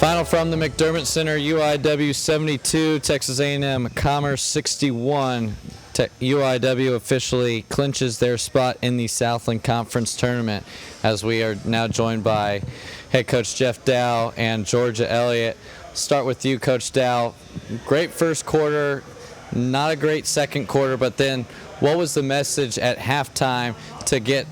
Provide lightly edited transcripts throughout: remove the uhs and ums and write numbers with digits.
Final from the McDermott Center, UIW 72, Texas A&M Commerce 61. UIW officially clinches their spot in the Southland Conference Tournament, as we are now joined by head coach Jeff Dow and Georgia Elliott. Start with you, Coach Dow. Great first quarter, not a great second quarter, but then what was the message at halftime to get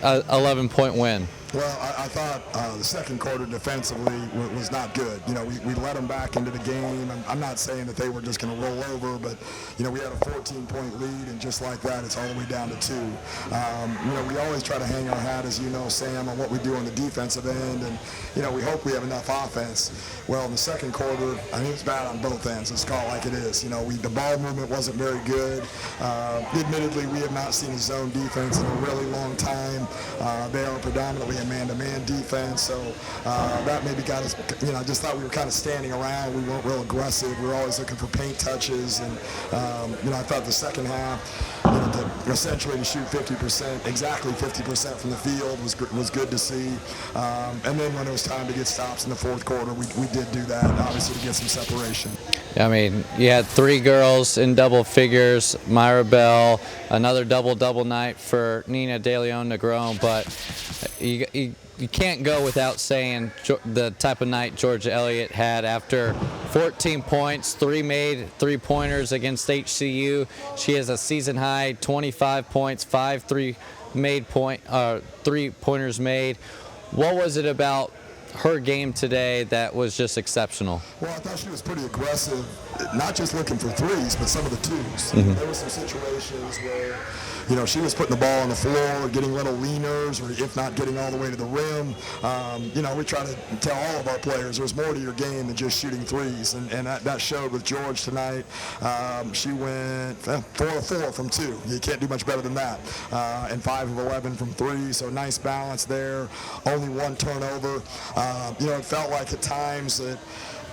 a 11-point win? Well, I thought the second quarter defensively was not good. You know, we let them back into the game. I'm not saying that they were just going to roll over, but, you know, we had a 14-point lead, and just like that, it's all the way down to 2. You know, we always try to hang our hat, as you know, Sam, on what we do on the defensive end, and, you know, we hope we have enough offense. Well, in the second quarter, I mean, it was bad on both ends. Let's call it like it is. You know, the ball movement wasn't very good. Admittedly, we have not seen a zone defense in a really long time. They are predominantly a man-to-man defense, so that maybe got us, you know, I just thought we were kind of standing around. We weren't real aggressive. We were always looking for paint touches, and, you know, I thought the second half, you know, essentially to shoot 50%, exactly 50% from the field was good to see. And then when it was time to get stops in the fourth quarter, we did do that, obviously, to get some separation. I mean, you had 3 girls in double figures, Myra Bell, another double-double night for Nina De Leon Negron, but you can't go without saying the type of night Georgia Elliott had after 14 points, 3 made three-pointers against HCU. She has a season-high 25 points, 5 three-pointers made. What was it about her game today that was just exceptional? Well, I thought she was pretty aggressive, not just looking for threes, but some of the twos. There were some situations where, you know, she was putting the ball on the floor, getting little leaners, or if not getting all the way to the rim. You know, we try to tell all of our players there's more to your game than just shooting threes, and that showed with George tonight. She went 4 of 4 from 2. You can't do much better than that. And 5 of 11 from 3, so nice balance there. Only 1 turnover. You know, it felt like at times that,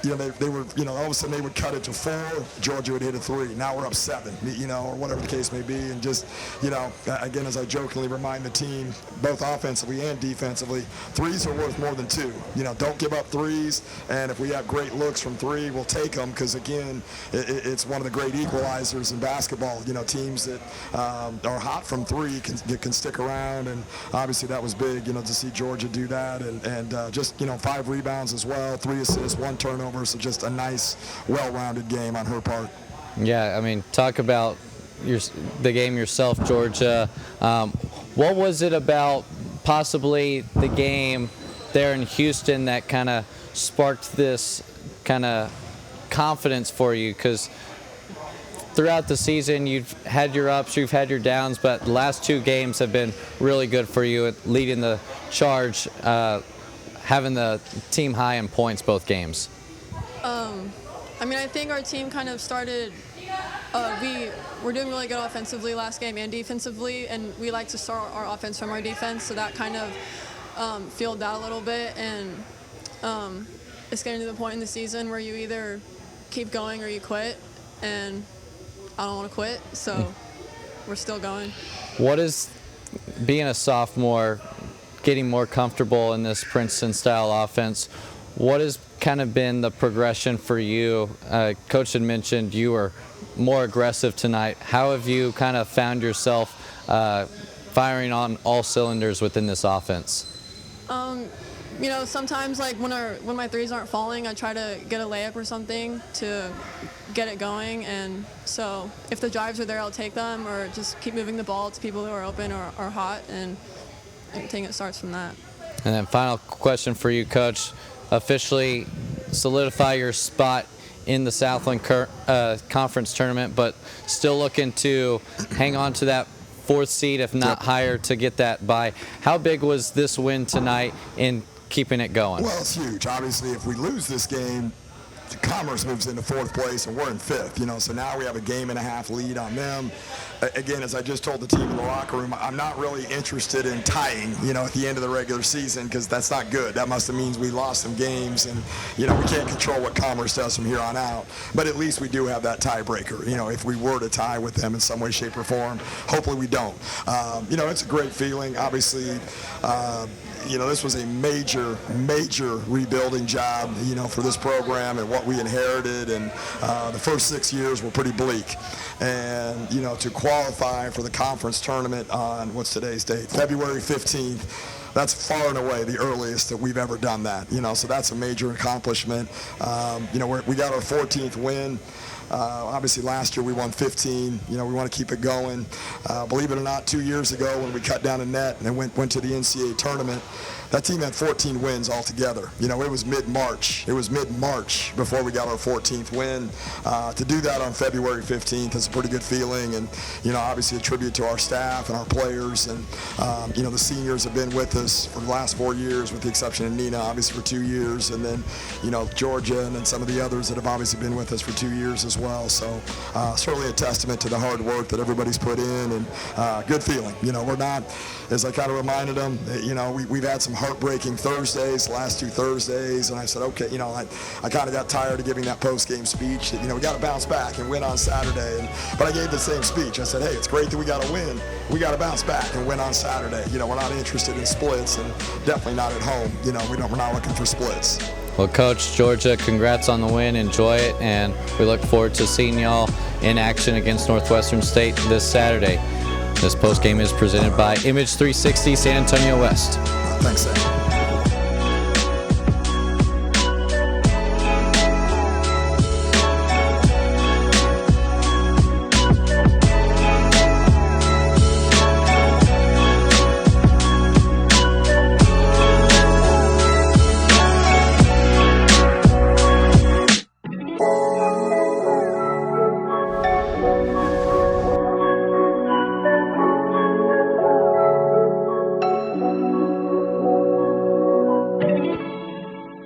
you know, they were, you know, all of a sudden they would cut it to 4, Georgia would hit a 3. Now we're up 7, you know, or whatever the case may be. And just, you know, again, as I jokingly remind the team, both offensively and defensively, threes are worth more than 2. You know, don't give up threes. And if we have great looks from 3, we'll take them, because, again, it's one of the great equalizers in basketball. You know, teams that are hot from 3 can stick around. And obviously that was big, you know, to see Georgia do that. And just, you know, 5 rebounds as well, 3 assists, 1 turnover. So just a nice, well-rounded game on her part. Yeah, I mean, talk about the game yourself, Georgia. What was it about possibly the game there in Houston that kind of sparked this kind of confidence for you? Because throughout the season, you've had your ups, you've had your downs, but the last 2 games have been really good for you, leading the charge, having the team high in points both games. I mean, I think our team kind of started, we were doing really good offensively last game and defensively, and we like to start our offense from our defense, so that kind of fueled that a little bit. And it's getting to the point in the season where you either keep going or you quit, and I don't want to quit, so we're still going. What is being a sophomore, getting more comfortable in this Princeton-style offense? What has kind of been the progression for you? Coach had mentioned you were more aggressive tonight. How have you kind of found yourself firing on all cylinders within this offense? You know, sometimes like when my threes aren't falling, I try to get a layup or something to get it going. And so if the drives are there, I'll take them, or just keep moving the ball to people who are open or are hot, and I think it starts from that. And then final question for you, Coach. Officially solidify your spot in the Southland Conference Tournament, but still looking to hang on to that 4th seed, if not higher, to get that bye. How big was this win tonight in keeping it going? Well, it's huge. Obviously, if we lose this game, Commerce moves into 4th place, and we're in 5th, you know, so now we have a game-and-a-half lead on them. Again, as I just told the team in the locker room, I'm not really interested in tying, you know, at the end of the regular season, because that's not good. That must have means we lost some games, and, you know, we can't control what Commerce does from here on out. But at least we do have that tiebreaker, you know, if we were to tie with them in some way, shape, or form. Hopefully we don't. You know, it's a great feeling. Obviously, this was a major rebuilding job, for this program and what we inherited. And the first 6 years were pretty bleak. And, to qualify for the conference tournament on, what's today's date? February 15th. That's far and away the earliest that we've ever done that, so that's a major accomplishment. We got our 14th win. Obviously, last year we won 15. We want to keep it going. Believe it or not, 2 years ago when we cut down a net and went to the NCAA tournament, that team had 14 wins altogether. It was mid-March. It was mid-March before we got our 14th win. To do that on February 15th is a pretty good feeling, and obviously a tribute to our staff and our players, and the seniors have been with us for the last 4 years, with the exception of Nina, obviously for 2 years, and then Georgia and then some of the others that have obviously been with us for 2 years as well. So certainly a testament to the hard work that everybody's put in, and good feeling. We're not, as I kind of reminded them, we've had some heartbreaking Thursdays, the last 2 Thursdays, and I said, okay, I kind of got tired of giving that post-game speech that, we got to bounce back and win on Saturday. But I gave the same speech. I said, hey, it's great that we got to win. We got to bounce back and win on Saturday. We're not interested in splits, and definitely not at home. We're not looking for splits. Well, Coach, Georgia, congrats on the win. Enjoy it, and we look forward to seeing y'all in action against Northwestern State this Saturday. This postgame is presented by Image 360 San Antonio West. Thanks, Sam.